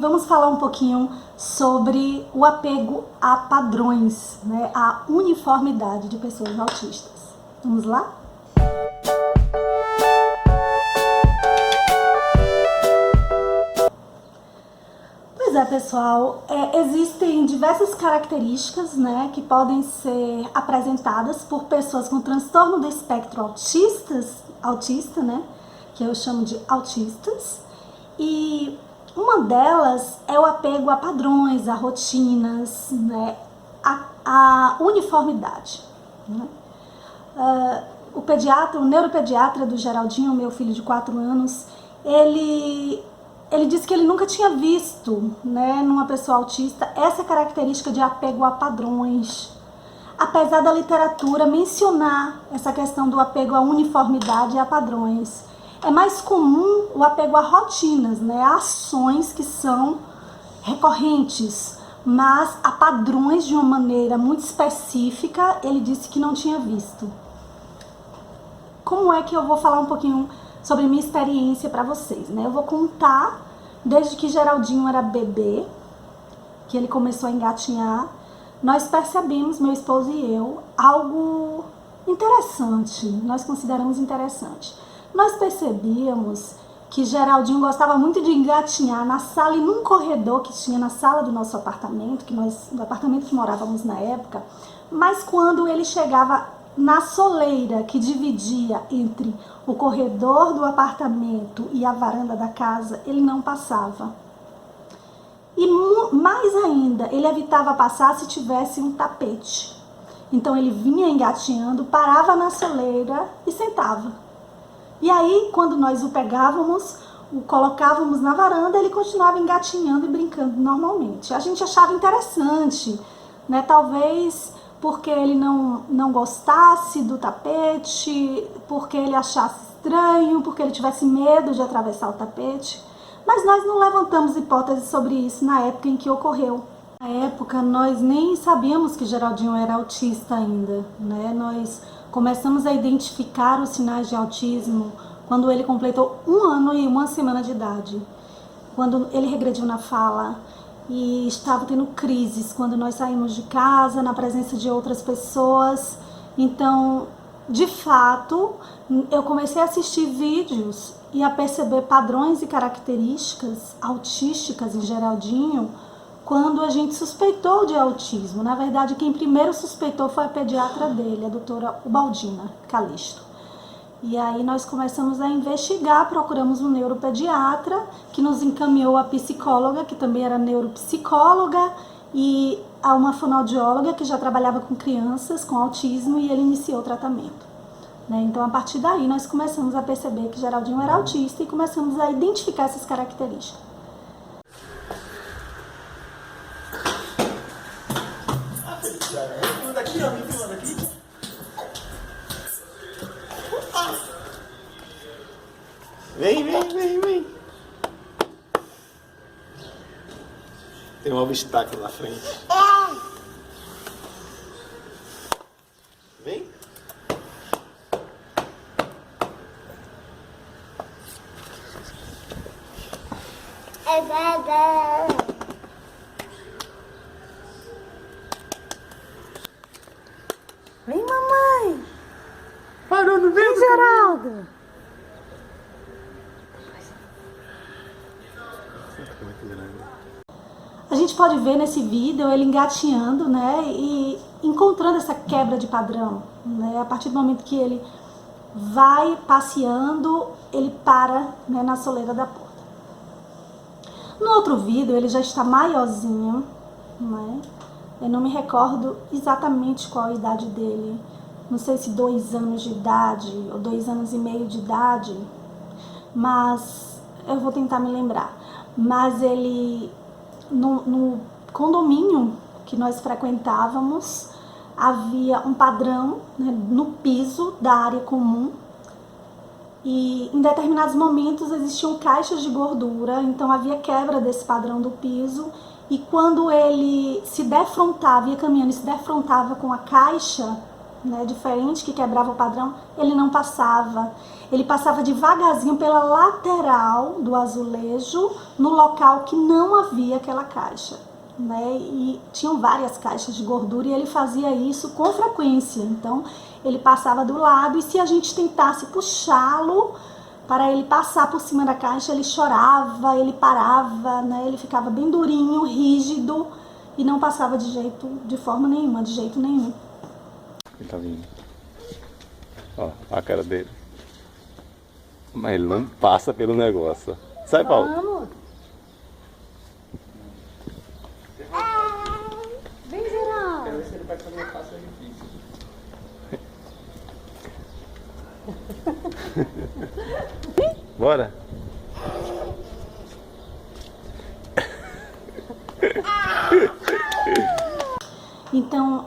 vamos falar um pouquinho sobre o apego a padrões, né? A uniformidade de pessoas autistas. Vamos lá? Pois é, pessoal, existem diversas características, né, que podem ser apresentadas por pessoas com transtorno do espectro autista, né, que eu chamo de autistas, e uma delas é o apego a padrões, a rotinas, né, a uniformidade, né? O neuropediatra do Geraldinho, meu filho de 4 anos, ele disse que ele nunca tinha visto, né, numa pessoa autista essa característica de apego a padrões. Apesar da literatura mencionar essa questão do apego à uniformidade e a padrões, é mais comum o apego a rotinas, né, a ações que são recorrentes, mas a padrões de uma maneira muito específica, ele disse que não tinha visto. Como é que eu vou falar um pouquinho sobre minha experiência para vocês, né? Eu vou contar desde que Geraldinho era bebê, que ele começou a engatinhar, nós percebemos, meu esposo e eu, algo interessante, nós consideramos interessante. Nós percebíamos que Geraldinho gostava muito de engatinhar na sala e num corredor que tinha na sala do nosso apartamento, do apartamento que morávamos na época, mas quando ele chegava na soleira que dividia entre o corredor do apartamento e a varanda da casa, ele não passava. E mais ainda, ele evitava passar se tivesse um tapete. Então ele vinha engatinhando, parava na soleira e sentava. E aí, quando nós o pegávamos, o colocávamos na varanda, ele continuava engatinhando e brincando normalmente. A gente achava interessante, né? Talvez porque ele não gostasse do tapete, porque ele achasse estranho, porque ele tivesse medo de atravessar o tapete. Mas nós não levantamos hipóteses sobre isso na época em que ocorreu. Na época, nós nem sabíamos que Geraldinho era autista ainda, né? Nós começamos a identificar os sinais de autismo quando ele completou 1 ano e 1 semana de idade, quando ele regrediu na fala e estava tendo crises quando nós saímos de casa, na presença de outras pessoas. Então, de fato, eu comecei a assistir vídeos e a perceber padrões e características autísticas em Geraldinho quando a gente suspeitou de autismo. Na verdade, quem primeiro suspeitou foi a pediatra dele, a doutora Ubaldina Calixto. E aí nós começamos a investigar, procuramos um neuropediatra, que nos encaminhou a psicóloga, que também era neuropsicóloga, e a uma fonoaudióloga, que já trabalhava com crianças com autismo, e ele iniciou o tratamento. Então, a partir daí, nós começamos a perceber que Geraldinho era autista e começamos a identificar essas características. Vem. Tem um obstáculo na frente. Vem. Vem, mamãe! Parou no meio, Geraldo! A gente pode ver nesse vídeo ele engatinhando, né, e encontrando essa quebra de padrão, né, a partir do momento que ele vai passeando, ele para, né, na soleira da porta. No outro vídeo ele já está maiorzinho, né, eu não me recordo exatamente qual a idade dele, não sei se 2 anos de idade ou 2 anos e meio de idade, mas eu vou tentar me lembrar. Mas ele, no condomínio que nós frequentávamos, havia um padrão, né, no piso da área comum, e em determinados momentos existiam caixas de gordura, então havia quebra desse padrão do piso, e quando ele se defrontava, ia caminhando e se defrontava com a caixa, né, diferente, que quebrava o padrão, ele não passava. Ele passava devagarzinho pela lateral do azulejo, no local que não havia aquela caixa, né? E tinham várias caixas de gordura e ele fazia isso com frequência. Então, ele passava do lado e se a gente tentasse puxá-lo para ele passar por cima da caixa, ele chorava, ele parava, né? Ele ficava bem durinho, rígido e não passava de forma nenhuma, de jeito nenhum. Ele tá vindo. Ó, a cara dele. Mas ele não passa pelo negócio. Sai, Paulo. Vamos. Vem, Geraldo. Quero ver se ele vai fazer uma fácil difícil. Bora. Então,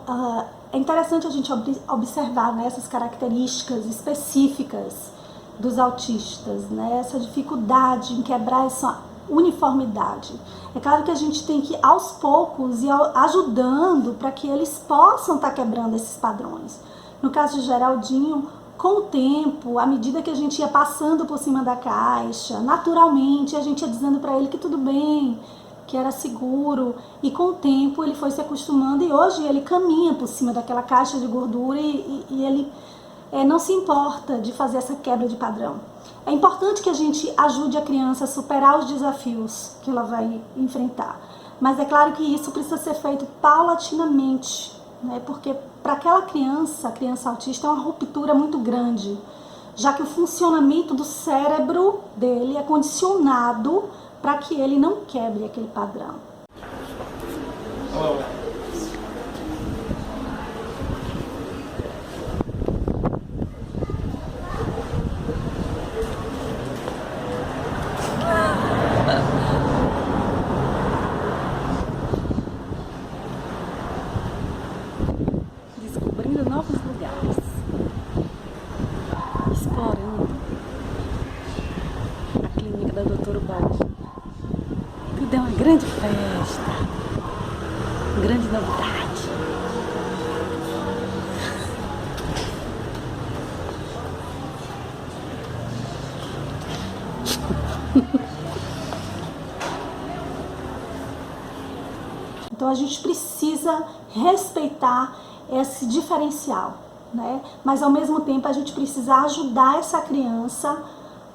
é interessante a gente observar, né, essas características específicas dos autistas, né, essa dificuldade em quebrar essa uniformidade. É claro que a gente tem que, aos poucos, ir ajudando para que eles possam estar quebrando esses padrões. No caso de Geraldinho, com o tempo, à medida que a gente ia passando por cima da caixa, naturalmente a gente ia dizendo para ele que tudo bem, que era seguro, e com o tempo ele foi se acostumando e hoje ele caminha por cima daquela caixa de gordura e ele não se importa de fazer essa quebra de padrão. É importante que a gente ajude a criança a superar os desafios que ela vai enfrentar, mas é claro que isso precisa ser feito paulatinamente, né? Porque para aquela criança, a criança autista, é uma ruptura muito grande, já que o funcionamento do cérebro dele é condicionado para que ele não quebre aquele padrão. Descobrindo novos lugares, explorando a clínica da Dr. Baldi. Tudo é uma grande festa, uma grande novidade. Então a gente precisa respeitar esse diferencial, né? Mas ao mesmo tempo a gente precisa ajudar essa criança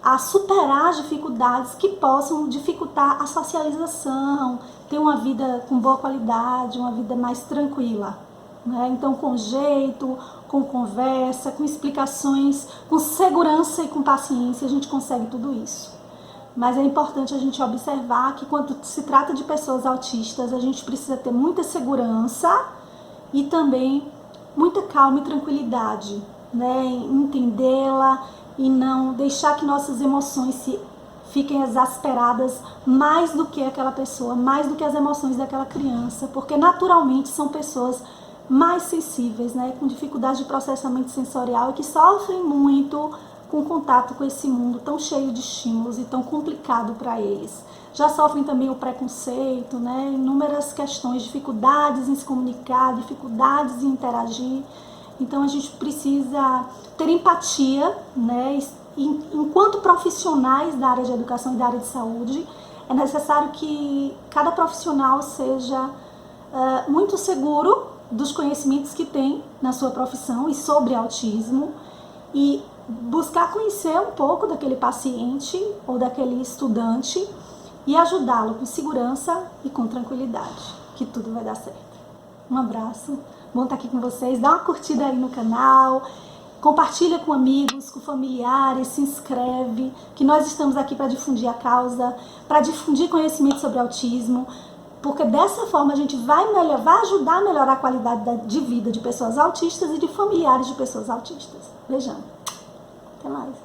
a superar as dificuldades que possam dificultar a socialização, ter uma vida com boa qualidade, uma vida mais tranquila, né? Então, com jeito, com conversa, com explicações, com segurança e com paciência, a gente consegue tudo isso. Mas é importante a gente observar que quando se trata de pessoas autistas, a gente precisa ter muita segurança e também muita calma e tranquilidade, né? Entendê-la e não deixar que nossas emoções fiquem exasperadas mais do que aquela pessoa, mais do que as emoções daquela criança, porque naturalmente são pessoas mais sensíveis, né? Com dificuldade de processamento sensorial e que sofrem muito com contato com esse mundo tão cheio de estímulos e tão complicado para eles. Já sofrem também o preconceito, né? Inúmeras questões, dificuldades em se comunicar, dificuldades em interagir. Então a gente precisa ter empatia, né? Enquanto profissionais da área de educação e da área de saúde, é necessário que cada profissional seja muito seguro dos conhecimentos que tem na sua profissão e sobre autismo e buscar conhecer um pouco daquele paciente ou daquele estudante e ajudá-lo com segurança e com tranquilidade, que tudo vai dar certo. Um abraço, bom estar aqui com vocês, dá uma curtida aí no canal, compartilha com amigos, com familiares, se inscreve, que nós estamos aqui para difundir a causa, para difundir conhecimento sobre autismo, porque dessa forma a gente vai ajudar a melhorar a qualidade de vida de pessoas autistas e de familiares de pessoas autistas. Beijão. Até mais.